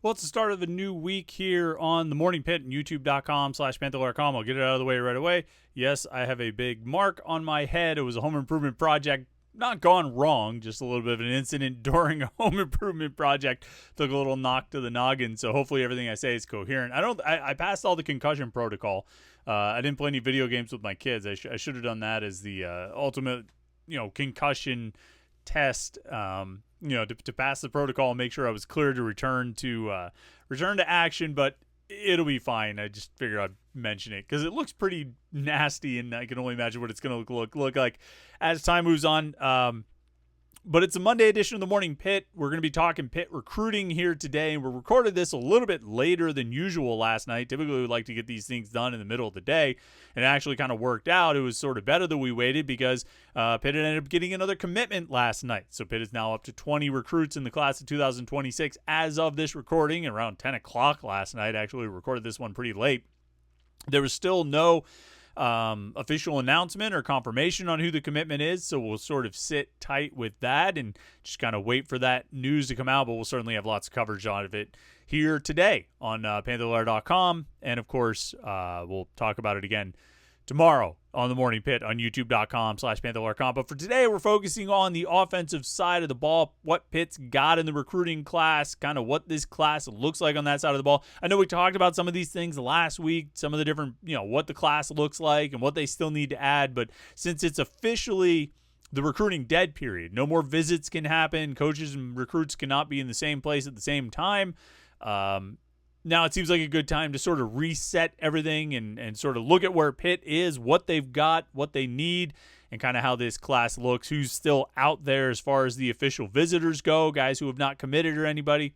Well, it's the start of a new week here on the Morning Pitt and YouTube.com/Panther-Lair.com. I'll get it out of the way right away. Yes, I have a big mark on my head. It was a home improvement project. Not gone wrong, just a little bit of an incident during a home improvement project. Took a little knock to the noggin, so hopefully everything I say is coherent. I passed all the concussion protocol. I didn't play any video games with my kids. I should have done that as the ultimate, concussion test. To pass the protocol and make sure I was clear to return to action, but it'll be fine. I just figured I'd mention it because it looks pretty nasty, and I can only imagine what it's going to look like as time moves on. But it's a Monday edition of the Morning Pitt. We're going to be talking Pitt recruiting here today, and we recorded this a little bit later than usual last night. Typically, we like to get these things done in the middle of the day, and it actually kind of worked out. It was sort of better that we waited because Pitt ended up getting another commitment last night. So Pitt is now up to 20 recruits in the class of 2026 as of this recording, around 10 o'clock last night. Actually, we recorded this one pretty late. There was still no official announcement or confirmation on who the commitment is, so we'll sort of sit tight with that and just kind of wait for that news to come out, but we'll certainly have lots of coverage on it here today on Panther-Lair.com, and of course we'll talk about it again tomorrow on the Morning Pitt on YouTube.com/Panther-Lair.com. But for today, we're focusing on the offensive side of the ball, what Pitt's got in the recruiting class, kind of what this class looks like on that side of the ball. I know we talked about some of these things last week, some of the different, what the class looks like and what they still need to add. But since it's officially the recruiting dead period, no more visits can happen, coaches and recruits cannot be in the same place at the same time. Now it seems like a good time to sort of reset everything and sort of look at where Pitt is, what they've got, what they need, and kind of how this class looks, who's still out there as far as the official visitors go, guys who have not committed or anybody,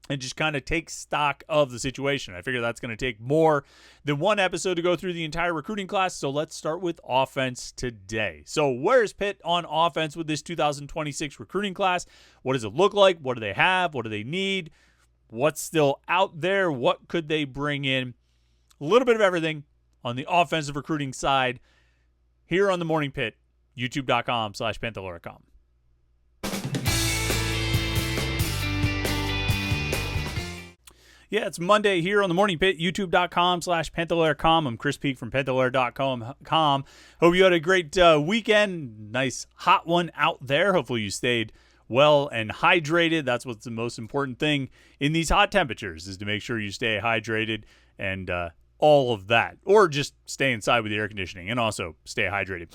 and just kind of take stock of the situation. I figure that's going to take more than one episode to go through the entire recruiting class, so let's start with offense today. So where's Pitt on offense with this 2026 recruiting class? What does it look like? What do they have? What do they need? What's still out there? What could they bring in? A little bit of everything on the offensive recruiting side here on the Morning Pitt, YouTube.com/Panther-Lair.com. Yeah, it's Monday here on the Morning Pitt, YouTube.com/Panther-Lair.com. I'm Chris Peak from Panther-Lair.com. Hope you had a great weekend. Nice hot one out there. Hopefully you stayed well and hydrated. That's what's the most important thing in these hot temperatures, is to make sure you stay hydrated and all of that, or just stay inside with the air conditioning and also stay hydrated.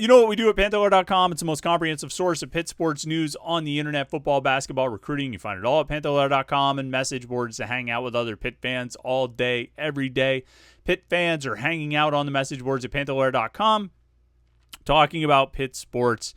You know what we do at Panther-Lair.com? It's the most comprehensive source of Pitt sports news on the internet, football, basketball, recruiting. You find it all at Panther-Lair.com, and message boards to hang out with other Pitt fans all day, every day. Pitt fans are hanging out on the message boards at Panther-Lair.com, talking about Pitt sports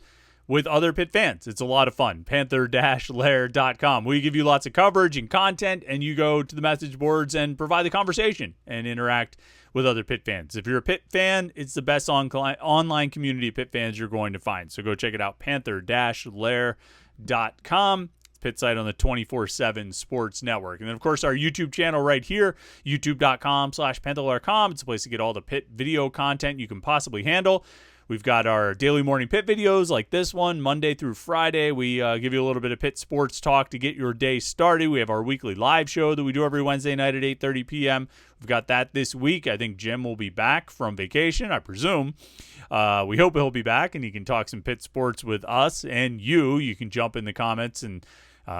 with other Pitt fans. It's a lot of fun. Panther-Lair.com. We give you lots of coverage and content, and you go to the message boards and provide the conversation and interact with other Pitt fans. If you're a Pitt fan, it's the best online community of Pitt fans you're going to find. So go check it out, Panther-Lair.com. It's Pitt site on the 24/7 Sports Network. And then, of course, our YouTube channel right here, YouTube.com/Panther-Lair.com. It's a place to get all the Pitt video content you can possibly handle. We've got our daily Morning Pitt videos like this one, Monday through Friday. We give you a little bit of Pitt sports talk to get your day started. We have our weekly live show that we do every Wednesday night at 8:30 p.m. We've got that this week. I think Jim will be back from vacation, I presume. We hope he'll be back, and he can talk some Pitt sports with us and you. You can jump in the comments, and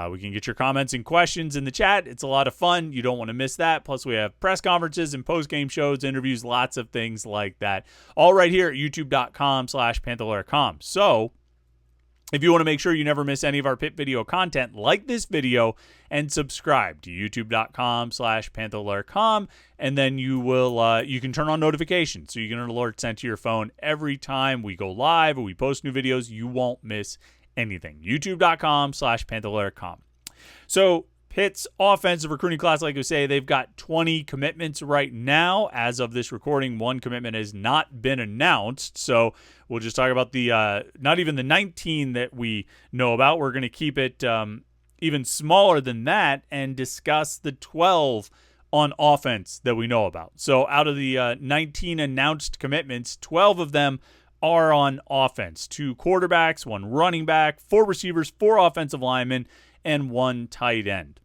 we can get your comments and questions in the chat. It's a lot of fun. You don't want to miss that. Plus, we have press conferences and post-game shows, interviews, lots of things like that. All right here at YouTube.com/Panther-Lair.com. So if you want to make sure you never miss any of our Pitt video content, like this video and subscribe to YouTube.com/Panther-Lair.com, and then you can turn on notifications so you get an alert sent to your phone every time we go live or we post new videos. You won't miss anything. YouTube.com/Panther-Lair.com. So Pitt's offensive recruiting class, like I say, they've got 20 commitments right now. As of this recording, one commitment has not been announced. So we'll just talk about the not even the 19 that we know about. We're going to keep it even smaller than that and discuss the 12 on offense that we know about. So out of the 19 announced commitments, 12 of them are on offense. 2 quarterbacks, 1 running back, 4 receivers, 4 offensive linemen, and 1 tight end.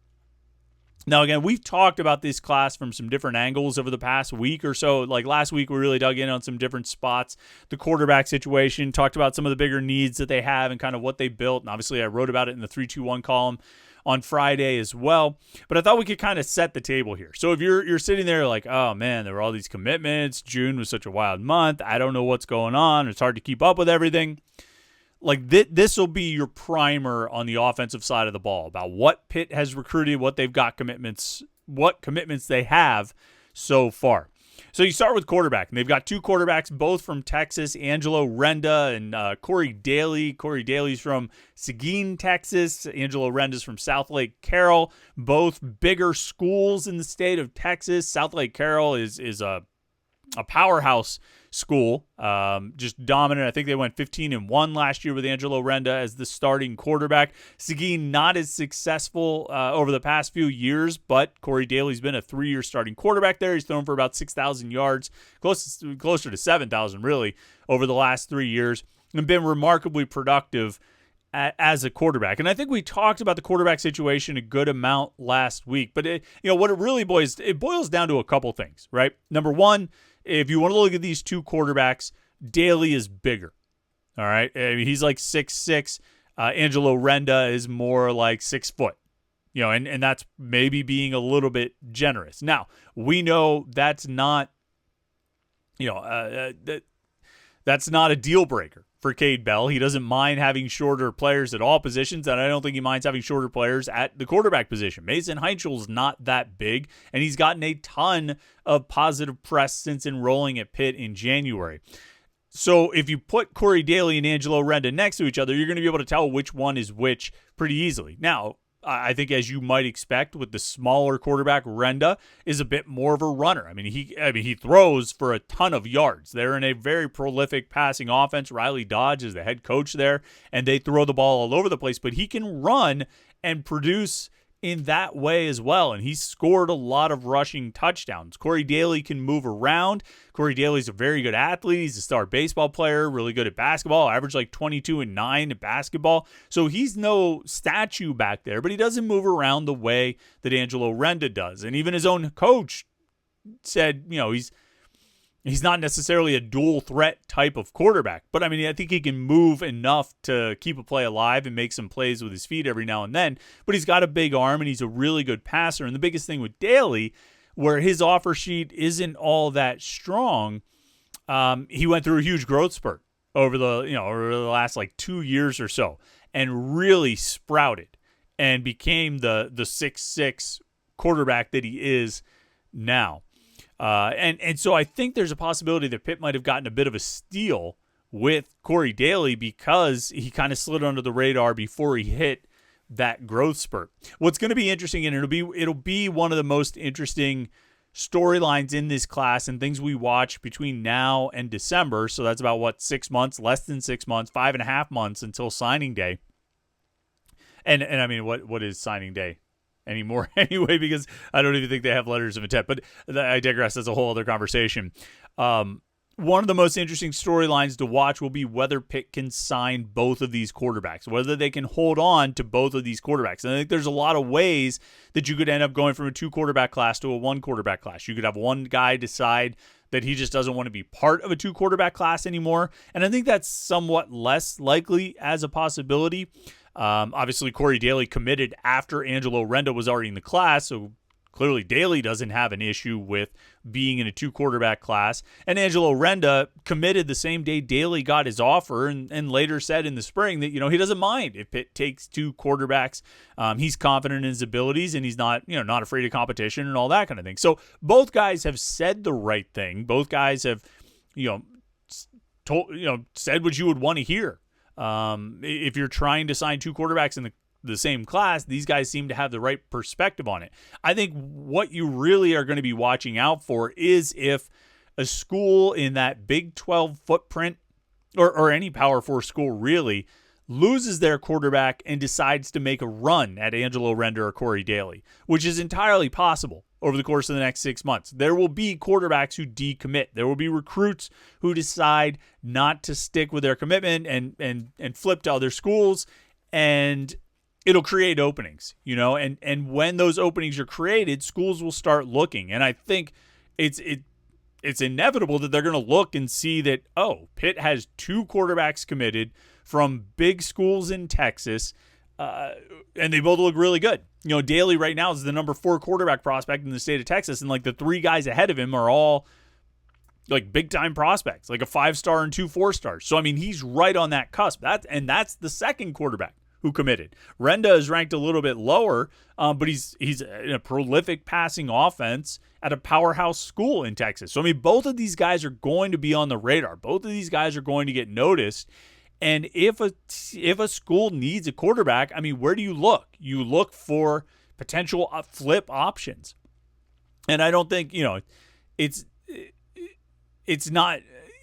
Now, again, we've talked about this class from some different angles over the past week or so. Like last week, we really dug in on some different spots. The quarterback situation, talked about some of the bigger needs that they have and kind of what they built. And obviously, I wrote about it in the 3-2-1 column on Friday as well. But I thought we could kind of set the table here. So if you're sitting there like, oh, man, there were all these commitments. June was such a wild month. I don't know what's going on. It's hard to keep up with everything. Like this will be your primer on the offensive side of the ball about what Pitt has recruited, what they've got commitments, what commitments they have so far. So you start with quarterback, and they've got 2 quarterbacks, both from Texas, Angelo Renda and Corey Daly. Corey Daly's from Seguin, Texas. Angelo Renda's from Southlake Carroll, both bigger schools in the state of Texas. Southlake Carroll is a powerhouse school, just dominant. I think they went 15-1 last year with Angelo Renda as the starting quarterback. Seguin not as successful over the past few years, but Corey Daly's been a 3-year starting quarterback there. He's thrown for about 6,000 yards, closer to 7,000 really over the last 3 years, and been remarkably productive as a quarterback. And I think we talked about the quarterback situation a good amount last week, but what it really boils down to a couple things, right? Number one, if you want to look at these 2 quarterbacks, Daly is bigger. All right. I mean, he's like 6'6". Angelo Renda is more like 6 foot. And that's maybe being a little bit generous. Now, we know that's not, that's not a deal breaker for Cade Bell. He doesn't mind having shorter players at all positions, and I don't think he minds having shorter players at the quarterback position. Mason Heichel's not that big, and he's gotten a ton of positive press since enrolling at Pitt in January. So if you put Corey Daly and Angelo Renda next to each other, you're going to be able to tell which one is which pretty easily. Now, I think as you might expect with the smaller quarterback, Renda is a bit more of a runner. I mean, he throws for a ton of yards. They're in a very prolific passing offense. Riley Dodge is the head coach there, and they throw the ball all over the place, but he can run and produce in that way as well, and he's scored a lot of rushing touchdowns. Corey Daly can move around. Corey Daly's a very good athlete. He's a star baseball player, really good at basketball, averaged like 22-9 at basketball. So he's no statue back there, but he doesn't move around the way that Angelo Renda does. And even his own coach said, he's not necessarily a dual threat type of quarterback, but I mean, I think he can move enough to keep a play alive and make some plays with his feet every now and then, but he's got a big arm and he's a really good passer. And the biggest thing with Daly, where his offer sheet isn't all that strong, he went through a huge growth spurt over the last like 2 years or so and really sprouted and became the 6'6" quarterback that he is now. And so I think there's a possibility that Pitt might have gotten a bit of a steal with Corey Daly because he kind of slid under the radar before he hit that growth spurt. What's going to be interesting, and it'll be one of the most interesting storylines in this class and things we watch between now and December. So that's about 6 months, less than 6 months, 5.5 months until signing day. And I mean, what is signing day anymore anyway, because I don't even think they have letters of intent, but I digress. That's a whole other conversation. One of the most interesting storylines to watch will be whether Pitt can sign both of these quarterbacks, whether they can hold on to both of these quarterbacks. And I think there's a lot of ways that you could end up going from a 2-quarterback class to a 1-quarterback class. You could have one guy decide that he just doesn't want to be part of a 2-quarterback class anymore. And I think that's somewhat less likely as a possibility. Obviously, Corey Daly committed after Angelo Renda was already in the class, so clearly Daly doesn't have an issue with being in a 2-quarterback class. And Angelo Renda committed the same day Daly got his offer and later said in the spring that, he doesn't mind if Pitt takes 2 quarterbacks. He's confident in his abilities and he's not afraid of competition and all that kind of thing. So both guys have said the right thing. Both guys have, said what you would want to hear. If you're trying to sign 2 quarterbacks in the same class, these guys seem to have the right perspective on it. I think what you really are going to be watching out for is if a school in that Big 12 footprint or any Power 4 school really loses their quarterback and decides to make a run at Angelo Renda or Corey Daly, which is entirely possible over the course of the next 6 months. There will be quarterbacks who decommit. There will be recruits who decide not to stick with their commitment and flip to other schools. And it'll create openings, and when those openings are created, schools will start looking. And I think it's inevitable that they're going to look and see that, oh, Pitt has 2 quarterbacks committed from big schools in Texas, and they both look really good. Daly right now is the number 4 quarterback prospect in the state of Texas, and like the 3 guys ahead of him are all like big time prospects, like a 5-star and 2 4-stars. So I mean, he's right on that cusp. That's the second quarterback who committed. Renda is ranked a little bit lower, but he's in a prolific passing offense at a powerhouse school in Texas. So I mean, both of these guys are going to be on the radar. Both of these guys are going to get noticed. And if a school needs a quarterback, I mean, where do you look? You look for potential flip options. And I don't think, it's not,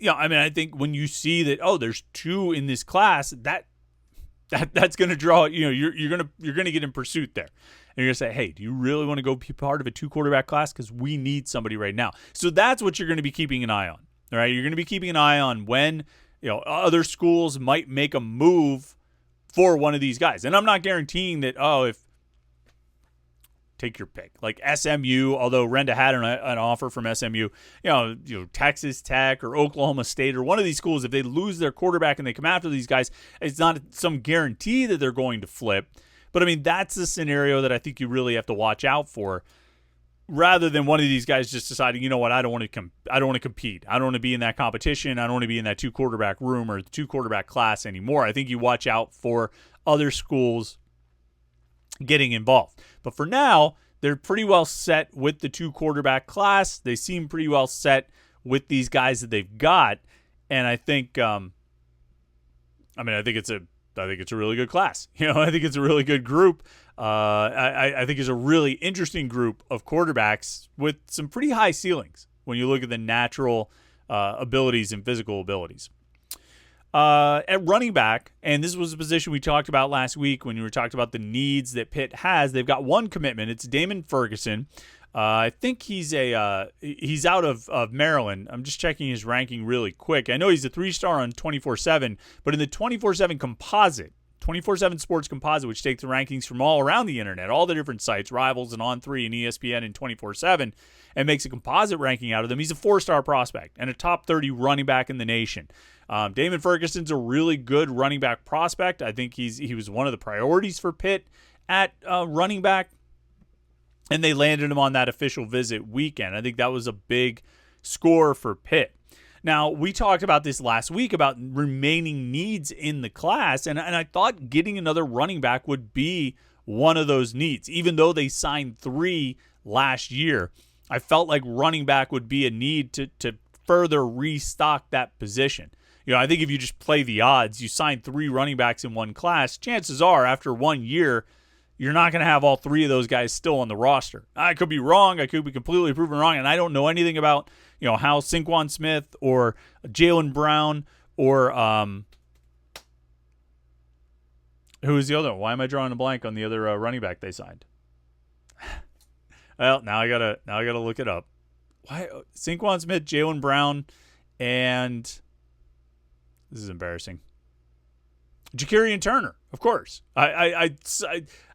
I mean, I think when you see that, oh, there's 2 in this class, that's going to draw, you're going to get in pursuit there. And you're going to say, hey, do you really want to go be part of a 2 quarterback class? Because we need somebody right now. So that's what you're going to be keeping an eye on. All right. You're going to be keeping an eye on when, other schools might make a move for one of these guys. And I'm not guaranteeing that, take your pick. Like SMU, although Renda had an offer from SMU, Texas Tech or Oklahoma State or one of these schools, if they lose their quarterback and they come after these guys, it's not some guarantee that they're going to flip. But I mean, that's the scenario that I think you really have to watch out for, rather than one of these guys just deciding, you know what, I don't want to compete. I don't want to be in that competition. I don't want to be in that 2 quarterback room or the 2 quarterback class anymore. I think you watch out for other schools getting involved. But for now, they're pretty well set with the 2 quarterback class. They seem pretty well set with these guys that they've got. And I think, I think it's a really good class. I think it's a really good group. I think it's a really interesting group of quarterbacks with some pretty high ceilings when you look at the natural abilities and physical abilities. At running back, and this was a position we talked about last week when we were talking about the needs that Pitt has. They've got one commitment. It's Damon Ferguson. I think he's out of Maryland. I'm just checking his ranking really quick. I know he's a 3-star on 24/7, but in the 24/7 composite, 24/7 Sports Composite, which takes the rankings from all around the internet, all the different sites, Rivals and On3 and ESPN and 24/7, and makes a composite ranking out of them. He's a 4-star prospect and a top 30 running back in the nation. Damon Ferguson's a really good running back prospect. I think he was one of the priorities for Pitt at running back, and they landed him on that official visit weekend. I think that was a big score for Pitt. Now, we talked about this last week about remaining needs in the class, and I thought getting another running back would be one of those needs. Even though they signed 3 last year, I felt like running back would be a need to further restock that position. I think if you just play the odds, you sign 3 running backs in one class, chances are after 1 year, you're not going to have all 3 of those guys still on the roster. I could be wrong. I could be completely proven wrong, and I don't know anything about how Saquon Smith or Jalen Brown or who is the other one? Why am I drawing a blank on the other running back they signed? Well, now I gotta look it up. Why Saquon Smith, Jalen Brown, and this is embarrassing. Ja'Kirian Turner, of course. I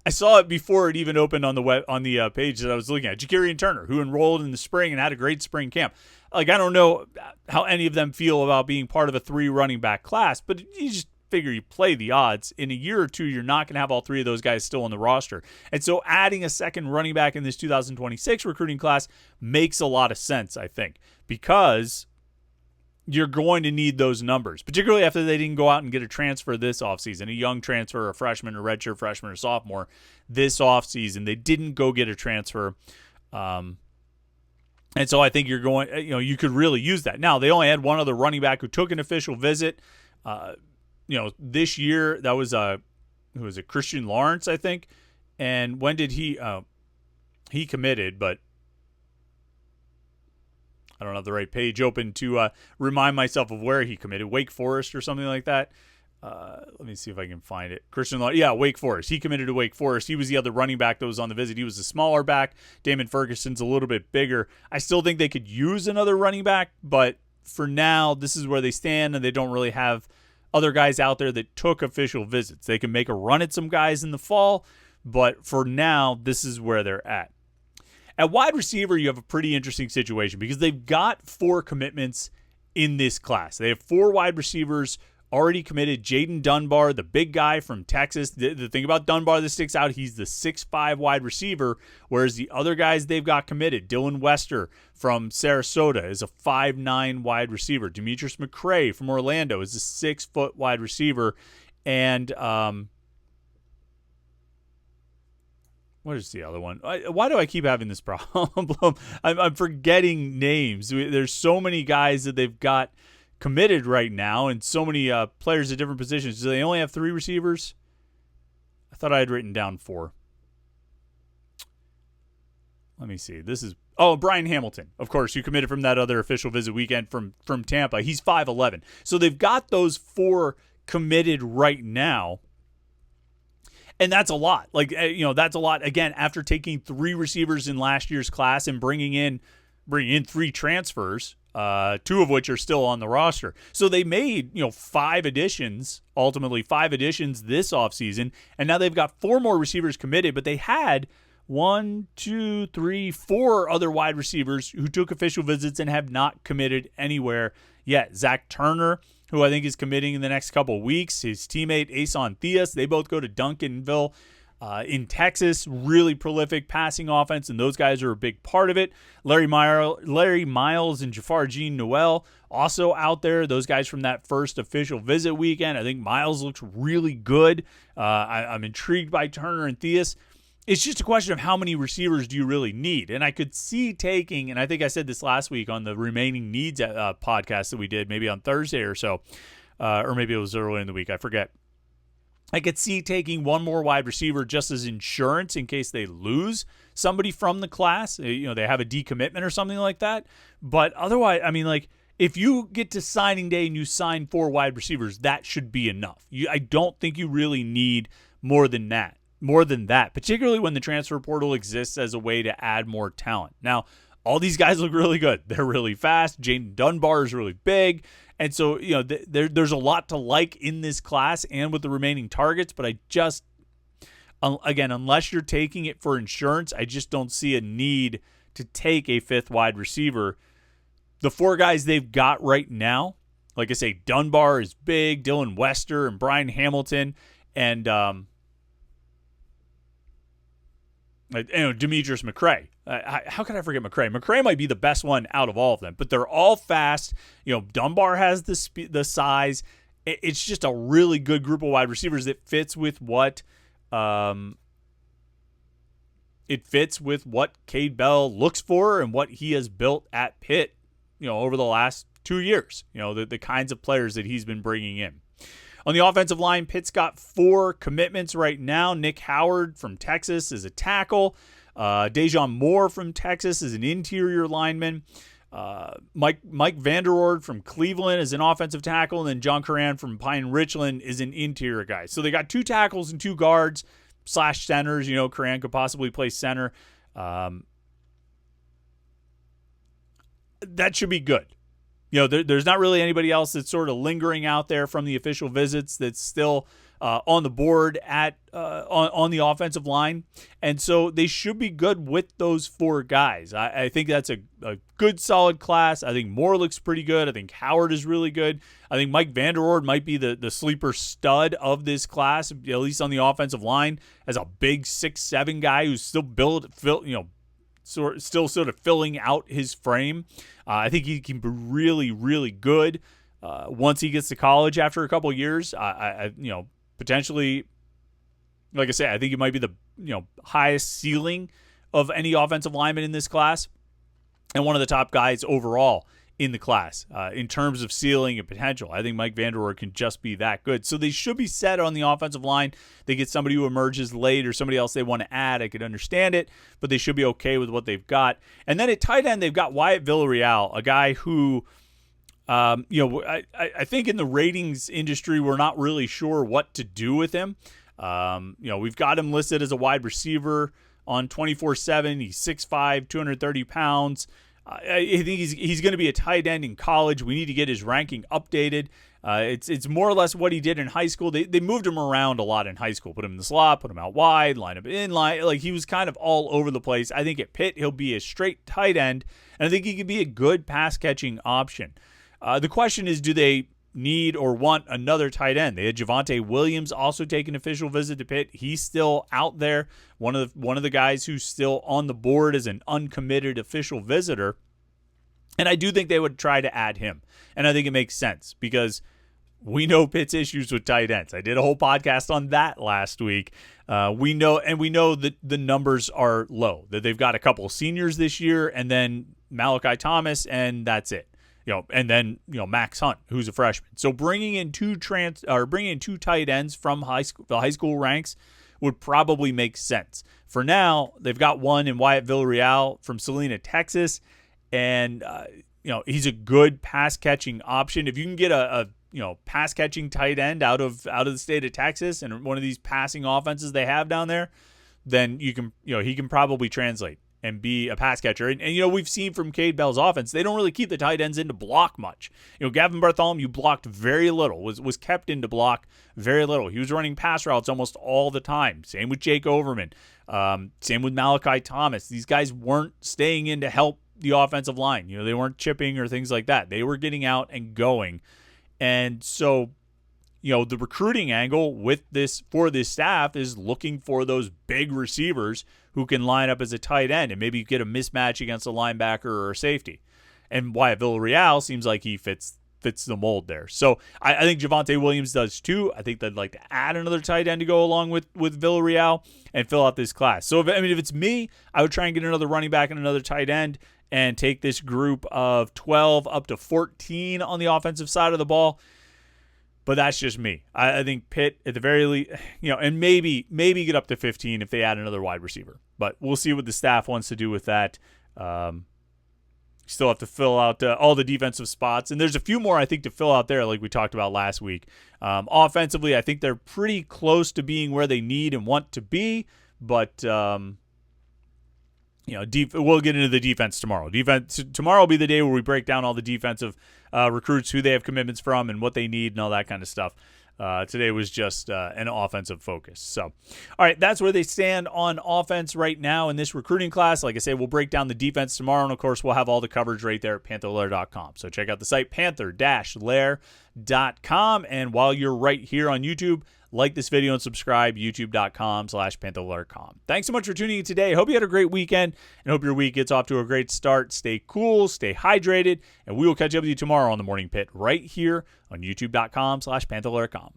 saw it before it even opened on the page that I was looking at. Ja'Kirian Turner, who enrolled in the spring and had a great spring camp. Like, I don't know how any of them feel about being part of a 3 running back class, but you just figure you play the odds. In a year or 2, you're not going to have all 3 of those guys still on the roster. And so adding a second running back in this 2026 recruiting class makes a lot of sense, I think, because you're going to need those numbers, particularly after they didn't go out and get a transfer this offseason, a young transfer, a freshman, a redshirt freshman, or sophomore this offseason. They didn't go get a transfer. And so I think you're going, you could really use that. Now, they only had one other running back who took an official visit. This year, that was who was it? Christian Lawrence, I think. And when did he committed, but I don't have the right page open to remind myself of where he committed. Wake Forest or something like that. Let me see if I can find it. Christian Law, yeah, Wake Forest. He committed to Wake Forest. He was the other running back that was on the visit. He was a smaller back. Damon Ferguson's a little bit bigger. I still think they could use another running back, but for now, this is where they stand, and they don't really have other guys out there that took official visits. They can make a run at some guys in the fall, but for now, this is where they're at. At wide receiver, you have a pretty interesting situation because they've got 4 commitments in this class. They have 4 wide receivers already committed. Jaden Dunbar, the big guy from Texas. The thing about Dunbar that sticks out, he's the 6'5 wide receiver, whereas the other guys they've got committed, Dylan Wester from Sarasota is a 5'9 wide receiver. Demetrius McCray from Orlando is a 6-foot wide receiver. And what is the other one? Why do I keep having this problem? I'm forgetting names. There's so many guys that they've got committed right now and so many players at different positions. Do they only have 3 receivers? I thought I had written down 4. Let me see. This is Brian Hamilton, of course, who committed from that other official visit weekend from Tampa. He's 5'11". So they've got those 4 committed right now. And that's a lot. That's a lot. Again, after taking 3 receivers in last year's class and bringing in 3 transfers, 2 of which are still on the roster. So they made, 5 additions, ultimately 5 additions this offseason, and now they've got 4 more receivers committed, but they had 4 other wide receivers who took official visits and have not committed anywhere yet. Zach Turner, who I think is committing in the next couple of weeks, his teammate Ason Theus, they both go to Duncanville in Texas. Really prolific passing offense, and those guys are a big part of it. Larry Miles and Jafar Jean Noel also out there. Those guys from that first official visit weekend. I think Miles looks really good. I'm intrigued by Turner and Theus. It's just a question of how many receivers do you really need? And I could see taking, and I think I said this last week on the remaining needs podcast that we did, maybe on Thursday or so, or maybe it was early in the week. I forget. I could see taking 1 more wide receiver just as insurance in case they lose somebody from the class. They have a decommitment or something like that. But otherwise, if you get to signing day and you sign 4 wide receivers, that should be enough. I don't think you really need more than that, particularly when the transfer portal exists as a way to add more talent. Now, all these guys look really good. They're really fast. Jaden Dunbar is really big. And so, there's a lot to like in this class and with the remaining targets, but I just, again, unless you're taking it for insurance, I just don't see a need to take a 5th wide receiver. The 4 guys they've got right now, like I say, Dunbar is big, Dylan Wester and Brian Hamilton, and Demetrius McCray. How could I forget McCray? McCray might be the best one out of all of them, but they're all fast. Dunbar has the size. It's just a really good group of wide receivers that fits with what Cade Bell looks for and what he has built at Pitt, over the last 2 years. The kinds of players that he's been bringing in. On the offensive line, Pitt's got 4 commitments right now. Nick Howard from Texas is a tackle. Dejon Moore from Texas is an interior lineman. Mike Vanderord from Cleveland is an offensive tackle. And then John Curran from Pine Richland is an interior guy. So they got 2 tackles and 2 guards / centers. Curran could possibly play center. That should be good. There's not really anybody else that's sort of lingering out there from the official visits that's still on the board on the offensive line. And so they should be good with those 4 guys. I think that's a good, solid class. I think Moore looks pretty good. I think Howard is really good. I think Mike Vanderord might be the sleeper stud of this class, at least on the offensive line, as a big 6'7" guy who's still still sort of filling out his frame. I think he can be really, really good once he gets to college after a couple of years. Potentially, like I say, I think he might be the highest ceiling of any offensive lineman in this class, and one of the top guys overall in the class in terms of ceiling and potential. I think Mike Vanderord can just be that good. So they should be set on the offensive line. They get somebody who emerges late or somebody else they want to add. I could understand it, but they should be okay with what they've got. And then at tight end, they've got Wyatt Villarreal, a guy who, I think in the ratings industry, we're not really sure what to do with him. We've got him listed as a wide receiver on 24/7. He's 6'5", 230 pounds. I think he's going to be a tight end in college. We need to get his ranking updated. It's more or less what he did in high school. They moved him around a lot in high school. Put him in the slot, put him out wide, line up in line. Like, he was kind of all over the place. I think at Pitt, he'll be a straight tight end, and I think he could be a good pass-catching option. The question is, do they need or want another tight end? They had Javonte Williams also take an official visit to Pitt. He's still out there. One of the guys who's still on the board as an uncommitted official visitor. And I do think they would try to add him. And I think it makes sense because we know Pitt's issues with tight ends. I did a whole podcast on that last week. We know that the numbers are low, that they've got a couple seniors this year and then Malachi Thomas, and that's it. And then Max Hunt, who's a freshman. So bringing in two tight ends from the high school ranks would probably make sense. For now, they've got one in Wyatt Villarreal from Salina, Texas, and he's a good pass catching option. If you can get a pass catching tight end out of the state of Texas and one of these passing offenses they have down there, then he can probably translate and be a pass catcher. And we've seen from Cade Bell's offense, they don't really keep the tight ends in to block much. Gavin Bartholomew blocked very little, was kept in to block very little. He was running pass routes almost all the time. Same with Jake Overman. Same with Malachi Thomas. These guys weren't staying in to help the offensive line. They weren't chipping or things like that. They were getting out and going. And so, the recruiting angle for this staff is looking for those big receivers who can line up as a tight end and maybe get a mismatch against a linebacker or a safety. And Wyatt Villarreal seems like he fits the mold there. So I think Javonte Williams does too. I think they'd like to add another tight end to go along with Villarreal and fill out this class. So if it's me, I would try and get another running back and another tight end and take this group of 12 up to 14 on the offensive side of the ball. But that's just me. I think Pitt, at the very least, and maybe get up to 15 if they add another wide receiver. But we'll see what the staff wants to do with that. Still have to fill out all the defensive spots. And there's a few more, I think, to fill out there, like we talked about last week. Offensively, I think they're pretty close to being where they need and want to be. But, we'll get into the defense tomorrow. Tomorrow will be the day where we break down all the defensive recruits, who they have commitments from and what they need and all that kind of stuff. Today was just an offensive focus. So, all right, that's where they stand on offense right now in this recruiting class. Like I say, we'll break down the defense tomorrow, and of course, we'll have all the coverage right there at Panther-Lair.com. So check out the site, Panther-Lair.com. And while you're right here on YouTube, like this video and subscribe, youtube.com/Panther-Lair.com. Thanks so much for tuning in today. Hope you had a great weekend and hope your week gets off to a great start. Stay cool, stay hydrated, and we will catch up with you tomorrow on the Morning Pit right here on youtube.com/Panther-Lair.com.